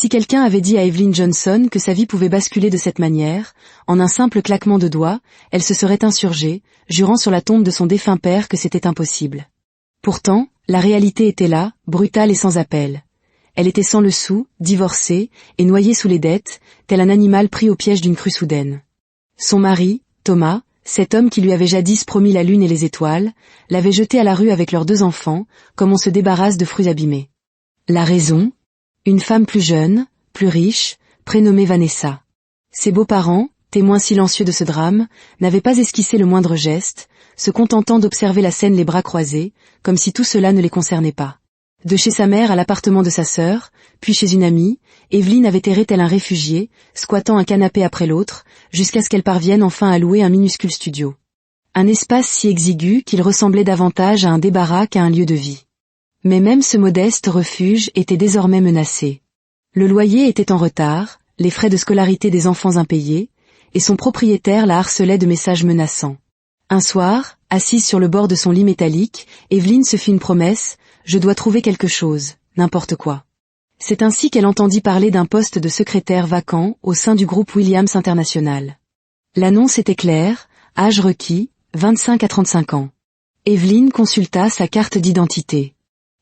Si quelqu'un avait dit à Evelyn Johnson que sa vie pouvait basculer de cette manière, en un simple claquement de doigts, elle se serait insurgée, jurant sur la tombe de son défunt père que c'était impossible. Pourtant, la réalité était là, brutale et sans appel. Elle était sans le sou, divorcée, et noyée sous les dettes, tel un animal pris au piège d'une crue soudaine. Son mari, Thomas, cet homme qui lui avait jadis promis la lune et les étoiles, l'avait jetée à la rue avec leurs 2 enfants, comme on se débarrasse de fruits abîmés. La raison ? Une femme plus jeune, plus riche, prénommée Vanessa. Ses beaux-parents, témoins silencieux de ce drame, n'avaient pas esquissé le moindre geste, se contentant d'observer la scène les bras croisés, comme si tout cela ne les concernait pas. De chez sa mère à l'appartement de sa sœur, puis chez une amie, Evelyn avait erré tel un réfugié, squattant un canapé après l'autre, jusqu'à ce qu'elle parvienne enfin à louer un minuscule studio. Un espace si exigu qu'il ressemblait davantage à un débarras qu'à un lieu de vie. Mais même ce modeste refuge était désormais menacé. Le loyer était en retard, les frais de scolarité des enfants impayés, et son propriétaire la harcelait de messages menaçants. Un soir, assise sur le bord de son lit métallique, Evelyn se fit une promesse, « Je dois trouver quelque chose, n'importe quoi ». C'est ainsi qu'elle entendit parler d'un poste de secrétaire vacant au sein du groupe Williams International. L'annonce était claire, âge requis, 25 à 35 ans. Evelyn consulta sa carte d'identité.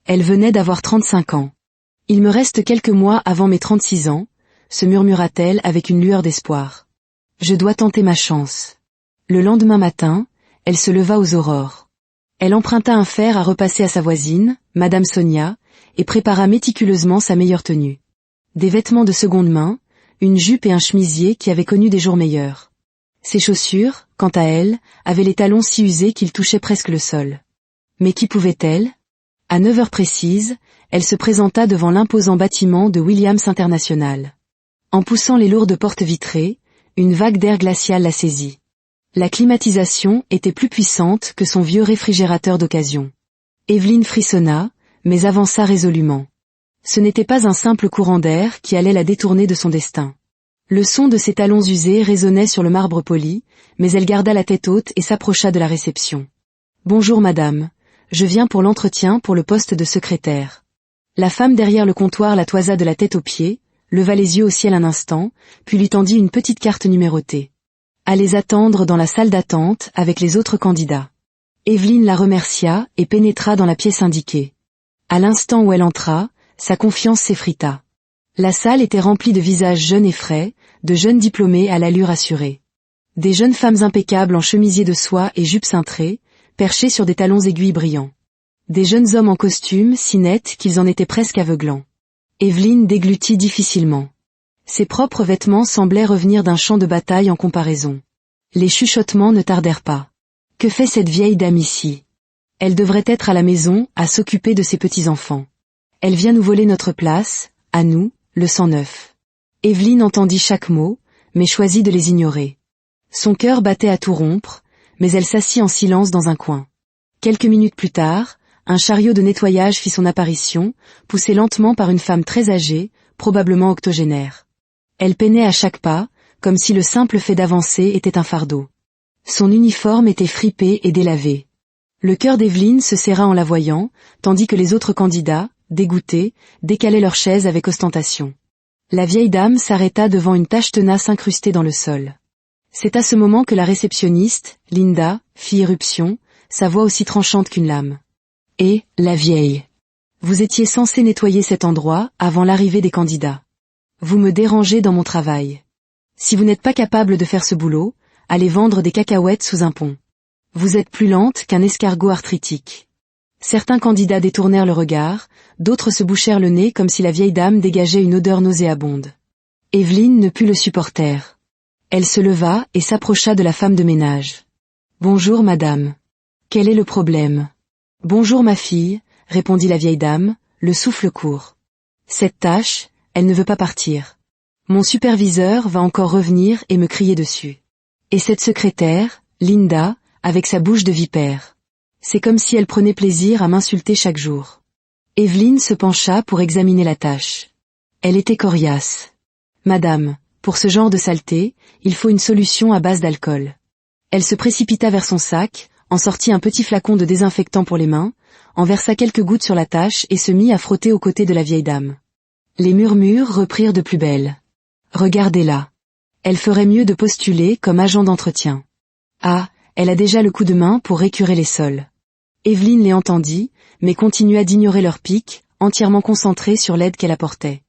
Elle venait d'avoir 35 ans. « Il me reste quelques mois avant mes 36 ans, » se murmura-t-elle avec une lueur d'espoir. « Je dois tenter ma chance. » Le lendemain matin, elle se leva aux aurores. Elle emprunta un fer à repasser à sa voisine, Madame Sonia, et prépara méticuleusement sa meilleure tenue. Des vêtements de seconde main, une jupe et un chemisier qui avaient connu des jours meilleurs. Ses chaussures, quant à elle, avaient les talons si usés qu'ils touchaient presque le sol. Mais qui pouvait-elle ? À 9 heures précises, elle se présenta devant l'imposant bâtiment de Williams International. En poussant les lourdes portes vitrées, une vague d'air glacial la saisit. La climatisation était plus puissante que son vieux réfrigérateur d'occasion. Evelyn frissonna, mais avança résolument. Ce n'était pas un simple courant d'air qui allait la détourner de son destin. Le son de ses talons usés résonnait sur le marbre poli, mais elle garda la tête haute et s'approcha de la réception. « Bonjour madame, je viens pour l'entretien pour le poste de secrétaire. » La femme derrière le comptoir la toisa de la tête aux pieds, leva les yeux au ciel un instant, puis lui tendit une petite carte numérotée. « Allez attendre dans la salle d'attente avec les autres candidats. » Evelyn la remercia et pénétra dans la pièce indiquée. À l'instant où elle entra, sa confiance s'effrita. La salle était remplie de visages jeunes et frais, de jeunes diplômés à l'allure assurée. Des jeunes femmes impeccables en chemisier de soie et jupes cintrées, perchées sur des talons aiguilles brillants. Des jeunes hommes en costume si nets qu'ils en étaient presque aveuglants. Evelyn déglutit difficilement. Ses propres vêtements semblaient revenir d'un champ de bataille en comparaison. Les chuchotements ne tardèrent pas. Que fait cette vieille dame ici ? Elle devrait être à la maison, à s'occuper de ses petits-enfants. Elle vient nous voler notre place, à nous, le 109. Evelyn entendit chaque mot, mais choisit de les ignorer. Son cœur battait à tout rompre, mais elle s'assit en silence dans un coin. Quelques minutes plus tard, un chariot de nettoyage fit son apparition, poussé lentement par une femme très âgée, probablement octogénaire. Elle peinait à chaque pas, comme si le simple fait d'avancer était un fardeau. Son uniforme était fripé et délavé. Le cœur d'Evelyn se serra en la voyant, tandis que les autres candidats, dégoûtés, décalaient leurs chaises avec ostentation. La vieille dame s'arrêta devant une tache tenace incrustée dans le sol. C'est à ce moment que la réceptionniste, Linda, fit irruption, sa voix aussi tranchante qu'une lame. « Et, la vieille. Vous étiez censé nettoyer cet endroit avant l'arrivée des candidats. Vous me dérangez dans mon travail. Si vous n'êtes pas capable de faire ce boulot, allez vendre des cacahuètes sous un pont. Vous êtes plus lente qu'un escargot arthritique. » Certains candidats détournèrent le regard, d'autres se bouchèrent le nez comme si la vieille dame dégageait une odeur nauséabonde. Evelyn ne put le supporter. Elle se leva et s'approcha de la femme de ménage. « Bonjour madame. Quel est le problème ? » « Bonjour ma fille, » répondit la vieille dame, le souffle court. « Cette tâche, elle ne veut pas partir. Mon superviseur va encore revenir et me crier dessus. Et cette secrétaire, Linda, avec sa bouche de vipère. C'est comme si elle prenait plaisir à m'insulter chaque jour. » Evelyn se pencha pour examiner la tâche. Elle était coriace. « Madame, pour ce genre de saleté, il faut une solution à base d'alcool. » Elle se précipita vers son sac, en sortit un petit flacon de désinfectant pour les mains, en versa quelques gouttes sur la tâche et se mit à frotter aux côtés de la vieille dame. Les murmures reprirent de plus belle. Regardez-la. Elle ferait mieux de postuler comme agent d'entretien. Ah, elle a déjà le coup de main pour récurer les sols. Evelyne les entendit, mais continua d'ignorer leurs pics, entièrement concentrée sur l'aide qu'elle apportait.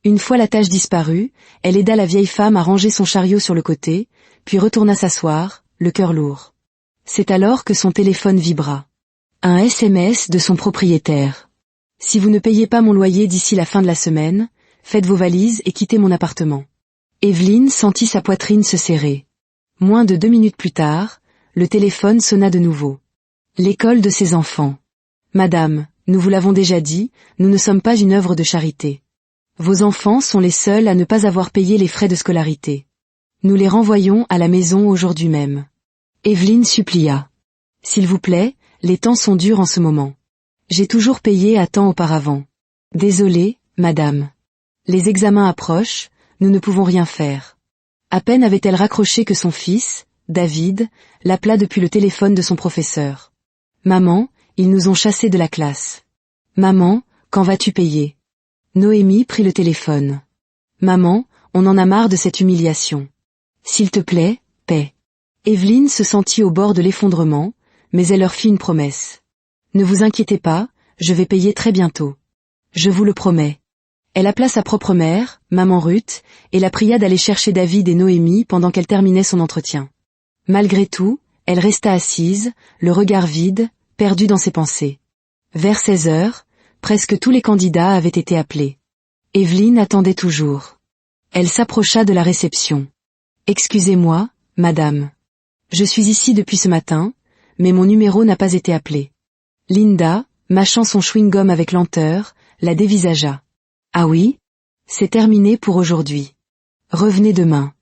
Une fois la tâche disparue, elle aida la vieille femme à ranger son chariot sur le côté, puis retourna s'asseoir, le cœur lourd. C'est alors que son téléphone vibra. Un SMS de son propriétaire. Si vous ne payez pas mon loyer d'ici la fin de la semaine, faites vos valises et quittez mon appartement. Evelyne sentit sa poitrine se serrer. Moins de 2 minutes plus tard, le téléphone sonna de nouveau. L'école de ses enfants. Madame, nous vous l'avons déjà dit, nous ne sommes pas une œuvre de charité. Vos enfants sont les seuls à ne pas avoir payé les frais de scolarité. Nous les renvoyons à la maison aujourd'hui même. Evelyne supplia. S'il vous plaît, les temps sont durs en ce moment. J'ai toujours payé à temps auparavant. Désolée, madame. Les examens approchent, nous ne pouvons rien faire. À peine avait-elle raccroché que son fils, David, l'appela depuis le téléphone de son professeur. Maman, ils nous ont chassés de la classe. Maman, quand vas-tu payer? Noémie prit le téléphone. Maman, on en a marre de cette humiliation. S'il te plaît, paie. Evelyne se sentit au bord de l'effondrement, mais elle leur fit une promesse. Ne vous inquiétez pas, je vais payer très bientôt. Je vous le promets. Elle appela sa propre mère, maman Ruth, et la pria d'aller chercher David et Noémie pendant qu'elle terminait son entretien. Malgré tout, elle resta assise, le regard vide, perdue dans ses pensées. Vers 16 heures, presque tous les candidats avaient été appelés. Evelyne attendait toujours. Elle s'approcha de la réception. « Excusez-moi, madame. Je suis ici depuis ce matin, mais mon numéro n'a pas été appelé. » Linda, mâchant son chewing-gum avec lenteur, la dévisagea. « Ah oui? C'est terminé pour aujourd'hui. Revenez demain. »«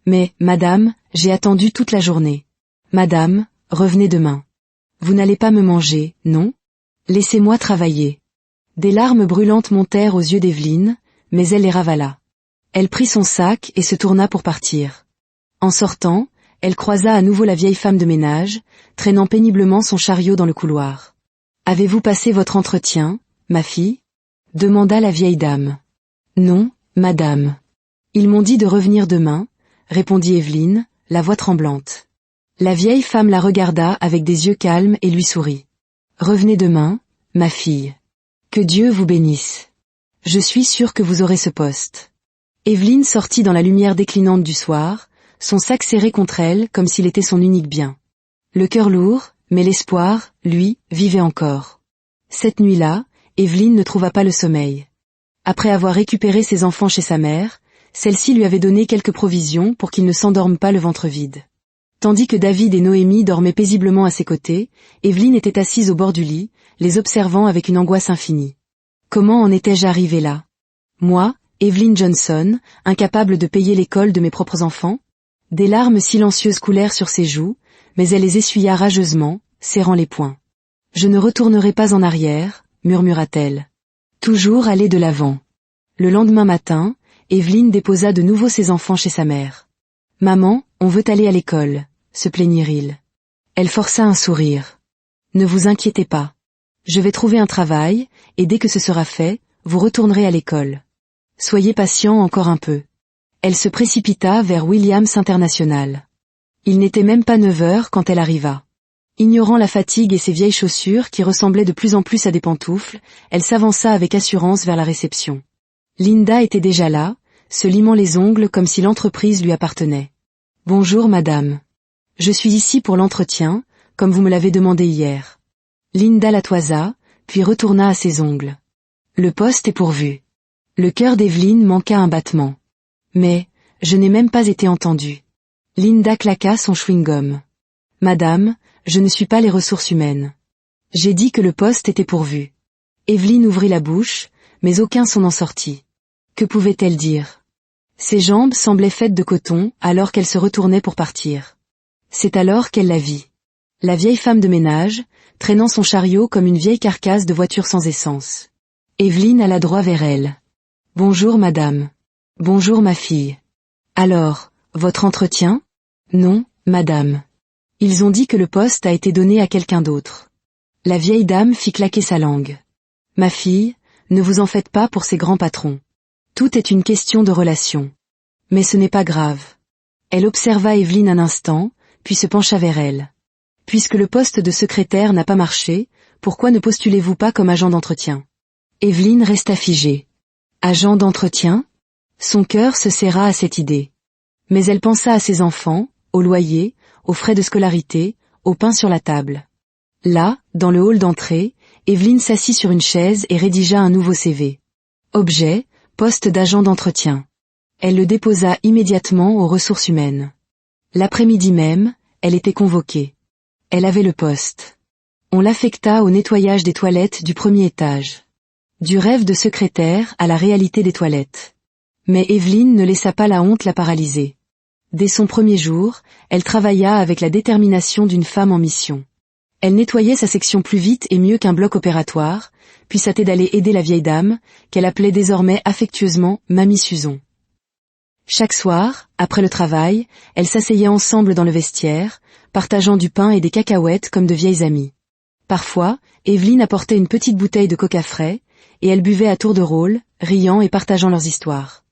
Mais, madame, j'ai attendu toute la journée. »« Madame, revenez demain. »« Vous n'allez pas me manger, non? Laissez-moi travailler. » Des larmes brûlantes montèrent aux yeux d'Evelyne, mais elle les ravala. Elle prit son sac et se tourna pour partir. En sortant, elle croisa à nouveau la vieille femme de ménage, traînant péniblement son chariot dans le couloir. « Avez-vous passé votre entretien, ma fille ?» demanda la vieille dame. « Non, madame. Ils m'ont dit de revenir demain, » répondit Evelyne, la voix tremblante. La vieille femme la regarda avec des yeux calmes et lui sourit. « Revenez demain, ma fille. Que Dieu vous bénisse. Je suis sûre que vous aurez ce poste. » Evelyne sortit dans la lumière déclinante du soir, son sac serré contre elle comme s'il était son unique bien. Le cœur lourd, mais l'espoir, lui, vivait encore. Cette nuit-là, Evelyne ne trouva pas le sommeil. Après avoir récupéré ses enfants chez sa mère, celle-ci lui avait donné quelques provisions pour qu'ils ne s'endorment pas le ventre vide. Tandis que David et Noémie dormaient paisiblement à ses côtés, Evelyne était assise au bord du lit, les observant avec une angoisse infinie. Comment en étais-je arrivée là? Moi, Evelyne Johnson, incapable de payer l'école de mes propres enfants? Des larmes silencieuses coulèrent sur ses joues, mais elle les essuya rageusement, serrant les poings. « Je ne retournerai pas en arrière, » murmura-t-elle. Toujours aller de l'avant. Le lendemain matin, Evelyne déposa de nouveau ses enfants chez sa mère. « Maman, on veut aller à l'école, » se plaignirent-ils. Elle força un sourire. « Ne vous inquiétez pas. Je vais trouver un travail, et dès que ce sera fait, vous retournerez à l'école. Soyez patient encore un peu. » Elle se précipita vers Williams International. Il n'était même pas 9 heures quand elle arriva. Ignorant la fatigue et ses vieilles chaussures qui ressemblaient de plus en plus à des pantoufles, elle s'avança avec assurance vers la réception. Linda était déjà là, se limant les ongles comme si l'entreprise lui appartenait. « Bonjour madame. Je suis ici pour l'entretien, comme vous me l'avez demandé hier. » Linda la toisa, puis retourna à ses ongles. « Le poste est pourvu. » Le cœur d'Evelyne manqua un battement. « Mais, je n'ai même pas été entendue. » Linda claqua son chewing-gum. « Madame, je ne suis pas les ressources humaines. J'ai dit que le poste était pourvu. » Evelyne ouvrit la bouche, mais aucun son n'en sortit. Que pouvait-elle dire? Ses jambes semblaient faites de coton alors qu'elle se retournait pour partir. C'est alors qu'elle la vit. La vieille femme de ménage, traînant son chariot comme une vieille carcasse de voiture sans essence. Evelyne alla droit vers elle. « Bonjour madame. Bonjour ma fille. Alors, votre entretien? » Non, madame. Ils ont dit que le poste a été donné à quelqu'un d'autre. La vieille dame fit claquer sa langue. « Ma fille, ne vous en faites pas pour ces grands patrons. Tout est une question de relation. Mais ce n'est pas grave. Elle observa Evelyne un instant, puis se pencha vers elle. Puisque le poste de secrétaire n'a pas marché, pourquoi ne postulez-vous pas comme agent d'entretien? Evelyne resta figée. Agent d'entretien? Son cœur se serra à cette idée. Mais elle pensa à ses enfants, au loyer, aux frais de scolarité, au pain sur la table. Là, dans le hall d'entrée, Evelyne s'assit sur une chaise et rédigea un nouveau CV. Objet, poste d'agent d'entretien. Elle le déposa immédiatement aux ressources humaines. L'après-midi même, elle était convoquée. Elle avait le poste. On l'affecta au nettoyage des toilettes du premier étage. Du rêve de secrétaire à la réalité des toilettes. Mais Evelyne ne laissa pas la honte la paralyser. Dès son premier jour, elle travailla avec la détermination d'une femme en mission. Elle nettoyait sa section plus vite et mieux qu'un bloc opératoire, puis s'attait d'aller aider la vieille dame, qu'elle appelait désormais affectueusement Mamie Suzon. Chaque soir, après le travail, elles s'asseyaient ensemble dans le vestiaire, partageant du pain et des cacahuètes comme de vieilles amies. Parfois, Evelyne apportait une petite bouteille de coca frais, et elles buvaient à tour de rôle, riant et partageant leurs histoires.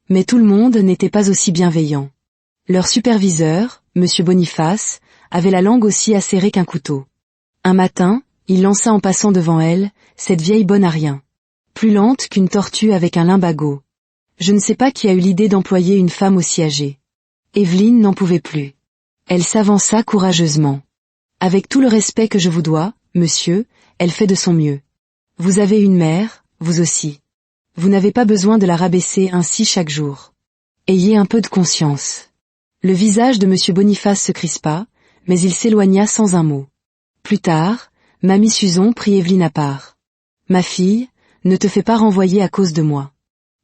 Mais tout le monde n'était pas aussi bienveillant. Leur superviseur, M. Boniface, avait la langue aussi acérée qu'un couteau. Un matin, il lança en passant devant elle, cette vieille bonne à rien. Plus lente qu'une tortue avec un limbago. Je ne sais pas qui a eu l'idée d'employer une femme aussi âgée. Evelyne n'en pouvait plus. Elle s'avança courageusement. Avec tout le respect que je vous dois, monsieur, elle fait de son mieux. Vous avez une mère, vous aussi. Vous n'avez pas besoin de la rabaisser ainsi chaque jour. Ayez un peu de conscience. Le visage de M. Boniface se crispa, mais il s'éloigna sans un mot. Plus tard, Mamie Suzon prit Evelyne à part. Ma fille, ne te fais pas renvoyer à cause de moi.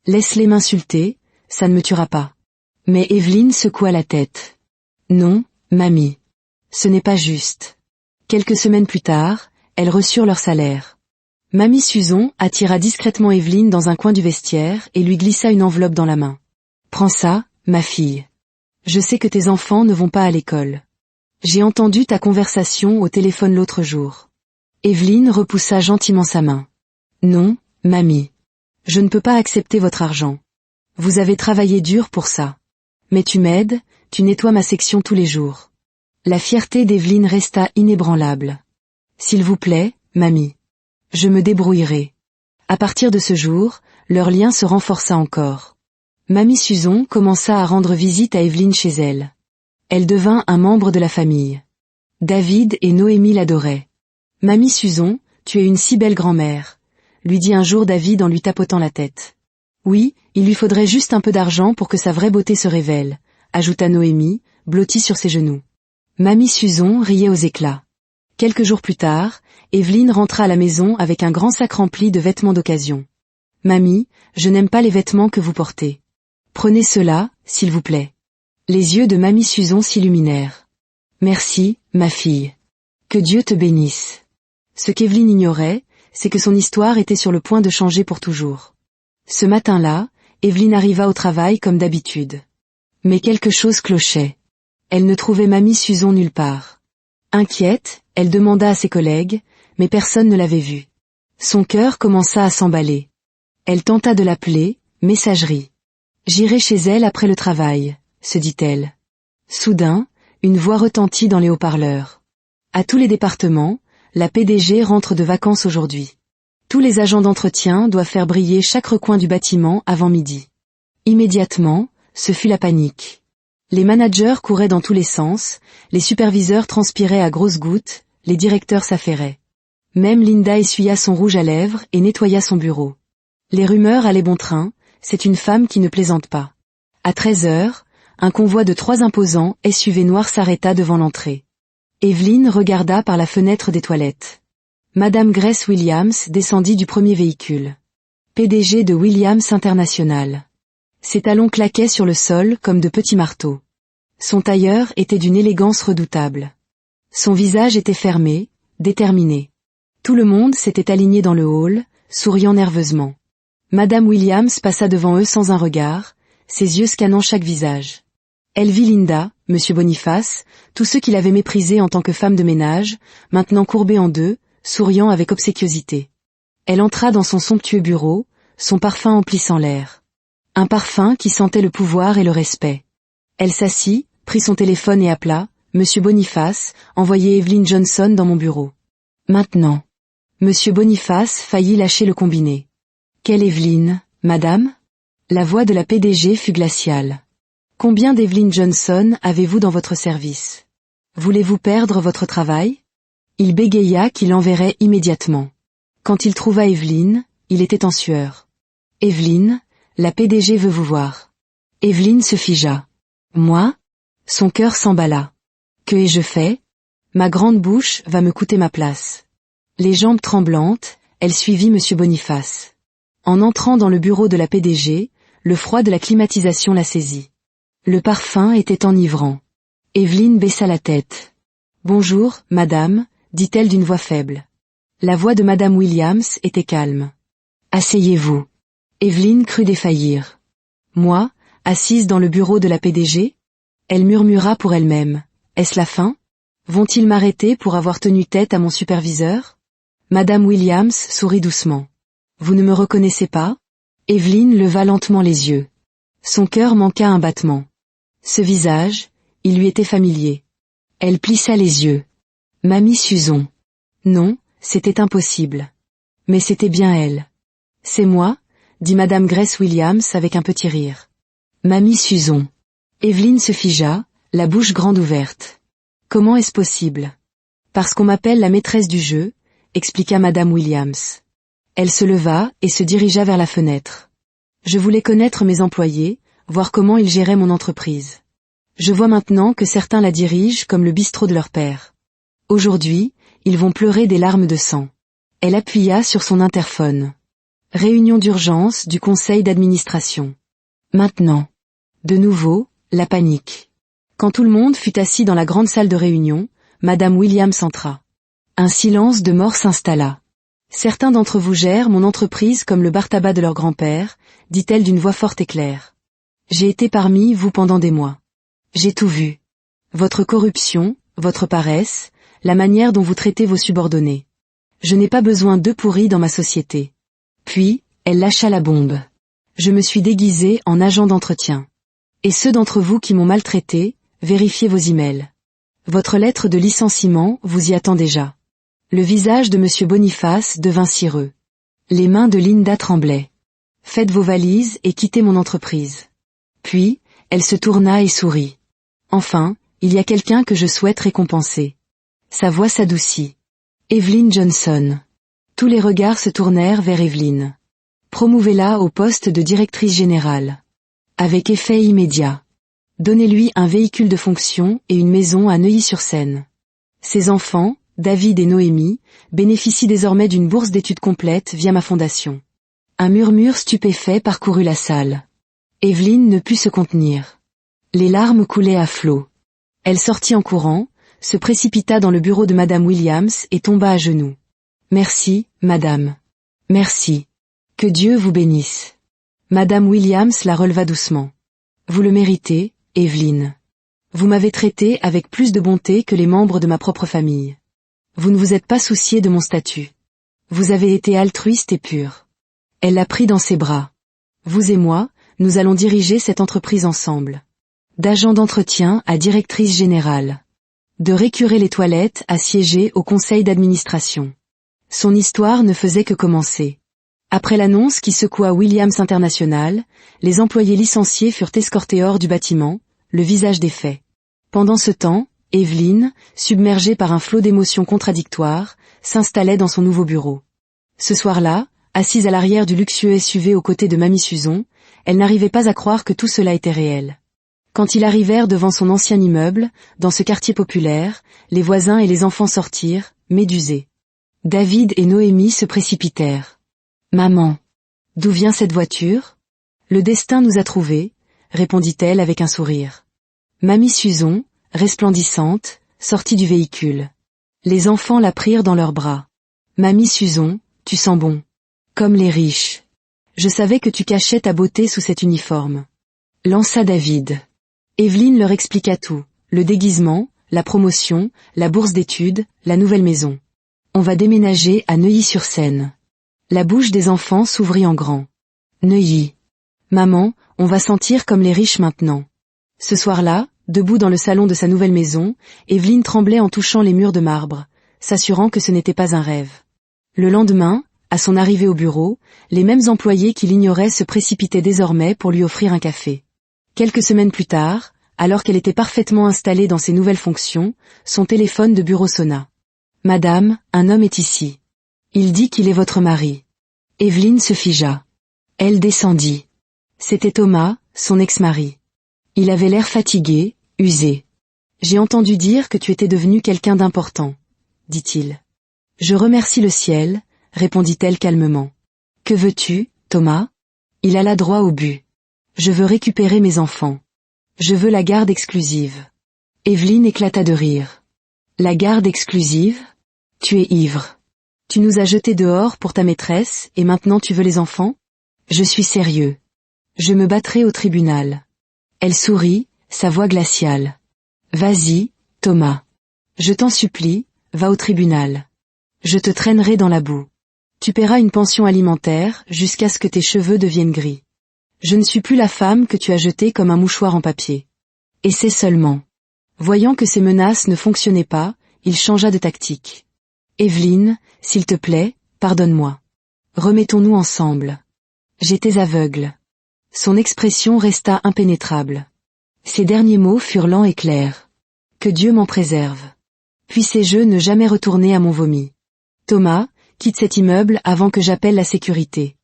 Laisse-les m'insulter, ça ne me tuera pas. Mais Evelyne secoua la tête. Non, mamie. Ce n'est pas juste. Quelques semaines plus tard, elles reçurent leur salaire. Mamie Suzon attira discrètement Evelyne dans un coin du vestiaire et lui glissa une enveloppe dans la main. Prends ça, ma fille. Je sais que tes enfants ne vont pas à l'école. J'ai entendu ta conversation au téléphone l'autre jour. Evelyne repoussa gentiment sa main. Non, mamie. Je ne peux pas accepter votre argent. Vous avez travaillé dur pour ça. Mais tu m'aides, tu nettoies ma section tous les jours. La fierté d'Evelyne resta inébranlable. S'il vous plaît, mamie. Je me débrouillerai. À partir de ce jour, leur lien se renforça encore. Mamie Suzon commença à rendre visite à Evelyne chez elle. Elle devint un membre de la famille. David et Noémie l'adoraient. Mamie Suzon, tu es une si belle grand-mère, lui dit un jour David en lui tapotant la tête. Oui, il lui faudrait juste un peu d'argent pour que sa vraie beauté se révèle, ajouta Noémie, blottie sur ses genoux. Mamie Suzon riait aux éclats. Quelques jours plus tard, Evelyne rentra à la maison avec un grand sac rempli de vêtements d'occasion. Mamie, je n'aime pas les vêtements que vous portez. Prenez cela, s'il vous plaît. Les yeux de Mamie Suzon s'illuminèrent. Merci, ma fille. Que Dieu te bénisse. Ce qu'Evelyne ignorait, c'est que son histoire était sur le point de changer pour toujours. Ce matin-là, Evelyne arriva au travail comme d'habitude. Mais quelque chose clochait. Elle ne trouvait Mamie Suzon nulle part. Inquiète, elle demanda à ses collègues, mais personne ne l'avait vue. Son cœur commença à s'emballer. Elle tenta de l'appeler, messagerie. J'irai chez elle après le travail, se dit-elle. Soudain, une voix retentit dans les haut-parleurs. À tous les départements, la PDG rentre de vacances aujourd'hui. Tous les agents d'entretien doivent faire briller chaque recoin du bâtiment avant midi. Immédiatement, ce fut la panique. Les managers couraient dans tous les sens, les superviseurs transpiraient à grosses gouttes, les directeurs s'affairaient. Même Linda essuya son rouge à lèvres et nettoya son bureau. Les rumeurs allaient bon train, c'est une femme qui ne plaisante pas. À 13 heures, un convoi de 3 imposants SUV noirs s'arrêta devant l'entrée. Evelyne regarda par la fenêtre des toilettes. Madame Grace Williams descendit du premier véhicule. PDG de Williams International. Ses talons claquaient sur le sol comme de petits marteaux. Son tailleur était d'une élégance redoutable. Son visage était fermé, déterminé. Tout le monde s'était aligné dans le hall, souriant nerveusement. Madame Williams passa devant eux sans un regard, ses yeux scannant chaque visage. Elle vit Linda, Monsieur Boniface, tous ceux qui l'avaient méprisée en tant que femme de ménage, maintenant courbés en deux, souriant avec obséquiosité. Elle entra dans son somptueux bureau, son parfum emplissant l'air. Un parfum qui sentait le pouvoir et le respect. Elle s'assit, prit son téléphone et appela « Monsieur Boniface, envoyez Evelyn Johnson dans mon bureau. » Maintenant. Monsieur Boniface faillit lâcher le combiné. « Quelle Evelyn, madame ?» La voix de la PDG fut glaciale. « Combien d'Evelyn Johnson avez-vous dans votre service? Voulez-vous perdre votre travail ?» Il bégaya qu'il enverrait immédiatement. Quand il trouva Evelyn, il était en sueur. « Evelyn, la PDG veut vous voir. » Evelyn se figea. « Moi ?» Son cœur s'emballa. « Que ai-je fait ? Ma grande bouche va me coûter ma place. » Les jambes tremblantes, elle suivit Monsieur Boniface. En entrant dans le bureau de la PDG, le froid de la climatisation la saisit. Le parfum était enivrant. Evelyn baissa la tête. « Bonjour, madame », dit-elle d'une voix faible. La voix de madame Williams était calme. « Asseyez-vous. » Evelyn crut défaillir. « Moi, assise dans le bureau de la PDG ?» Elle murmura pour elle-même. « Est-ce la fin ? Vont-ils m'arrêter pour avoir tenu tête à mon superviseur ?» Madame Williams sourit doucement. « Vous ne me reconnaissez pas ?» Evelyn leva lentement les yeux. Son cœur manqua un battement. Ce visage, il lui était familier. Elle plissa les yeux. « Mamie Suzon. » Non, c'était impossible. Mais c'était bien elle. « C'est moi », dit madame Grace Williams avec un petit rire. « Mamie Suzon. » Evelyn se figea, la bouche grande ouverte. « Comment est-ce possible ? » « Parce qu'on m'appelle la maîtresse du jeu », expliqua madame Williams. Elle se leva et se dirigea vers la fenêtre. « Je voulais connaître mes employés, voir comment ils géraient mon entreprise. Je vois maintenant que certains la dirigent comme le bistrot de leur père. Aujourd'hui, ils vont pleurer des larmes de sang. » Elle appuya sur son interphone. Réunion d'urgence du conseil d'administration. Maintenant. De nouveau, la panique. Quand tout le monde fut assis dans la grande salle de réunion, madame Williams entra. Un silence de mort s'installa. « Certains d'entre vous gèrent mon entreprise comme le bar tabac de leur grand-père, dit-elle d'une voix forte et claire. J'ai été parmi vous pendant des mois. J'ai tout vu. Votre corruption, votre paresse, la manière dont vous traitez vos subordonnés. Je n'ai pas besoin d'eux pourris dans ma société. » Puis, elle lâcha la bombe. « Je me suis déguisée en agent d'entretien. Et ceux d'entre vous qui m'ont maltraité, vérifiez vos emails. Votre lettre de licenciement vous y attend déjà. » Le visage de Monsieur Boniface devint cireux. Les mains de Linda tremblaient. « Faites vos valises et quittez mon entreprise. » Puis, elle se tourna et sourit. « Enfin, il y a quelqu'un que je souhaite récompenser. » Sa voix s'adoucit. « Evelyn Johnson. » Tous les regards se tournèrent vers Evelyn. « Promouvez-la au poste de directrice générale. Avec effet immédiat. Donnez-lui un véhicule de fonction et une maison à Neuilly-sur-Seine. Ses enfants, David et Noémie, bénéficient désormais d'une bourse d'études complète via ma fondation. » Un murmure stupéfait parcourut la salle. Evelyn ne put se contenir. Les larmes coulaient à flots. Elle sortit en courant, se précipita dans le bureau de madame Williams et tomba à genoux. « Merci, madame. Merci. Que Dieu vous bénisse. » Madame Williams la releva doucement. « Vous le méritez, Evelyn. Vous m'avez traitée avec plus de bonté que les membres de ma propre famille. Vous ne vous êtes pas souciée de mon statut. Vous avez été altruiste et pure. » Elle la prit dans ses bras. « Vous et moi, nous allons diriger cette entreprise ensemble. D'agent d'entretien à directrice générale. De récurer les toilettes à siéger au conseil d'administration. » Son histoire ne faisait que commencer. Après l'annonce qui secoua Williams International, les employés licenciés furent escortés hors du bâtiment, le visage défait. Pendant ce temps, Evelyn, submergée par un flot d'émotions contradictoires, s'installait dans son nouveau bureau. Ce soir-là, assise à l'arrière du luxueux SUV aux côtés de Mamie Suzon, elle n'arrivait pas à croire que tout cela était réel. Quand ils arrivèrent devant son ancien immeuble, dans ce quartier populaire, les voisins et les enfants sortirent, médusés. David et Noémie se précipitèrent. « Maman, d'où vient cette voiture ? » « Le destin nous a trouvés, » répondit-elle avec un sourire. Mamie Suzon, resplendissante, sortit du véhicule. Les enfants la prirent dans leurs bras. « Mamie Suzon, tu sens bon. Comme les riches. Je savais que tu cachais ta beauté sous cet uniforme. » Lança David. Evelyn leur expliqua tout, le déguisement, la promotion, la bourse d'études, la nouvelle maison. « On va déménager à Neuilly-sur-Seine. » La bouche des enfants s'ouvrit en grand. « Neuilly. Maman, on va sentir comme les riches maintenant. Ce soir-là, debout dans le salon de sa nouvelle maison, Evelyne tremblait en touchant les murs de marbre, s'assurant que ce n'était pas un rêve. Le lendemain, à son arrivée au bureau, les mêmes employés qui l'ignoraient se précipitaient désormais pour lui offrir un café. Quelques semaines plus tard, alors qu'elle était parfaitement installée dans ses nouvelles fonctions, son téléphone de bureau sonna. « Madame, un homme est ici. Il dit qu'il est votre mari. » Evelyne se figea. Elle descendit. C'était Thomas, son ex-mari. Il avait l'air fatigué, usé. « J'ai entendu dire que tu étais devenu quelqu'un d'important, » dit-il. « Je remercie le ciel, » répondit-elle calmement. « Que veux-tu, Thomas ? » Il alla droit au but. « Je veux récupérer mes enfants. Je veux la garde exclusive. » Evelyne éclata de rire. « La garde exclusive ? Tu es ivre. Tu nous as jetés dehors pour ta maîtresse et maintenant tu veux les enfants ? Je suis sérieux. Je me battrai au tribunal. » Elle sourit, sa voix glaciale. « Vas-y, Thomas. Je t'en supplie, va au tribunal. Je te traînerai dans la boue. Tu paieras une pension alimentaire jusqu'à ce que tes cheveux deviennent gris. Je ne suis plus la femme que tu as jetée comme un mouchoir en papier. » Et c'est seulement. Voyant que ses menaces ne fonctionnaient pas, il changea de tactique. « Evelyne, s'il te plaît, pardonne-moi. Remettons-nous ensemble. J'étais aveugle. » Son expression resta impénétrable. Ses derniers mots furent lents et clairs. « Que Dieu m'en préserve. Puissé-je ne jamais retourner à mon vomi. Thomas, quitte cet immeuble avant que j'appelle la sécurité.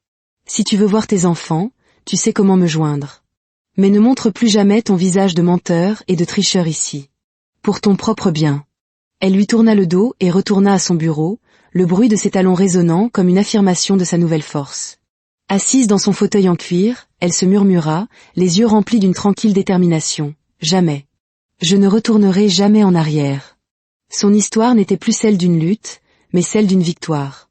Si tu veux voir tes enfants, tu sais comment me joindre. Mais ne montre plus jamais ton visage de menteur et de tricheur ici. Pour ton propre bien. » Elle lui tourna le dos et retourna à son bureau, le bruit de ses talons résonnant comme une affirmation de sa nouvelle force. Assise dans son fauteuil en cuir, elle se murmura, les yeux remplis d'une tranquille détermination. « Jamais. Je ne retournerai jamais en arrière. » Son histoire n'était plus celle d'une lutte, mais celle d'une victoire.